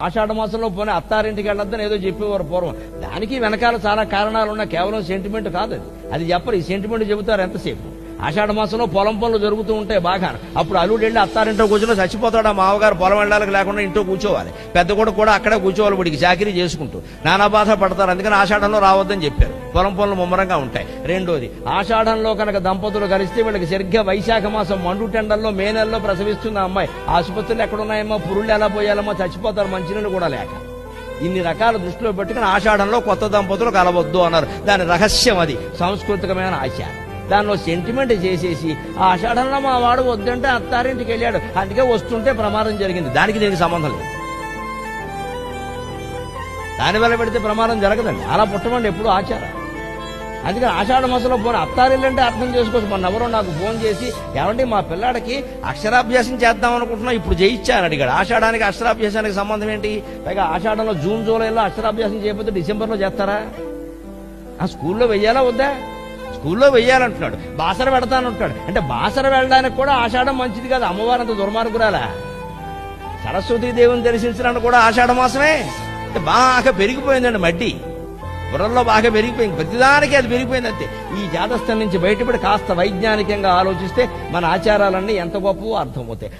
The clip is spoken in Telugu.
ఆషాఢ మాసంలో పోనీ అత్తారింటికి వెళ్ళొద్దని ఏదో చెప్పేవారు పూర్వం. దానికి వెనకాల చాలా కారణాలు ఉన్నాయి, కేవలం సెంటిమెంట్ కాదు అది చెప్పరు. ఈ సెంటిమెంట్ చెబుతారు ఎంతసేపు. ఆషాఢ మాసంలో పొలం పనులు జరుగుతూ ఉంటాయి బాగా. అప్పుడు అల్లుడు వెళ్ళి అత్తారింటో కూర్చుని చచ్చిపోతాడు. ఆ మామగారు పొలం వెళ్ళాలకు లేకుండా ఇంట్లో కూర్చోవాలి. పెద్ద కొడుకు కూడా అక్కడే కూర్చోవాలి, వాడికి చాకరీ చేసుకుంటూ నానా బాధ పడతారు. అందుకని ఆషాఢంలో రావద్దని చెప్పారు. పొలం పనులు ముమ్మరంగా ఉంటాయి. రెండోది, ఆషాఢంలో కనుక దంపతులు కలిస్తే వీళ్ళకి సరిగ్గా వైశాఖ మాసం మండు టెండల్లో మే నెలలో ప్రసవిస్తుంది ఆ అమ్మాయి. ఆసుపత్రులు ఎక్కడున్నాయమ్మా, పురుళ్ళు ఎలా పోయాలమ్మా, చచ్చిపోతారు మంచినీళ్ళు కూడా లేక. ఇన్ని రకాల దృష్టిలో పెట్టుకుని ఆషాఢంలో కొత్త దంపతులు కలవద్దు అన్నారు. దాని రహస్యం అది, సాంస్కృతికమైన ఆచారం. దానిలో సెంటిమెంట్ చేసేసి ఆ ఆషాఢంలో మా వాడు వద్దంటే అత్తారింటికి వెళ్ళాడు, అందుకే వస్తుంటే ప్రమాదం జరిగింది. దానికి దీనికి సంబంధం లేదు. దానివల్ల పెడితే ప్రమాదం జరగదండి. అలా పుట్టమండి ఎప్పుడు ఆచారం. అందుకని ఆషాఢ మాసంలో పోనీ అత్తారిల్లంటే అర్థం చేసుకోవచ్చు. మొన్న ఎవరో నాకు ఫోన్ చేసి, ఏమంటే మా పిల్లాడికి అక్షరాభ్యాసం చేద్దాం అనుకుంటున్నా, ఇప్పుడు చేయించాను అడిగాడు. ఆషాఢానికి అక్షరాభ్యాసానికి సంబంధం ఏంటి? పైగా ఆషాఢంలో జూన్ జూలైలో అక్షరాభ్యాసం చేయకపోతే డిసెంబర్లో చేస్తారా? ఆ స్కూల్లో వెయ్యాలా వద్దా? స్కూల్లో వెయ్యాలంటున్నాడు. బాసర పెడతానంటున్నాడు. అంటే బాసర వెళ్ళడానికి కూడా ఆషాఢం మంచిది కాదు. అమ్మవారు అంత దుర్మార్గురాలా? సరస్వతీదేవిని దర్శించడానికి కూడా ఆషాఢ మాసమే. బాగా పెరిగిపోయిందండి మడ్డి, బుర్రల్లో బాగా పెరిగిపోయింది. ప్రతిదానికి అది పెరిగిపోయింది అంతే. ఈ జాతస్థం నుంచి బయటపడి కాస్త వైజ్ఞానికంగా ఆలోచిస్తే మన ఆచారాలన్నీ ఎంత గొప్పవో అర్థమవుతాయి.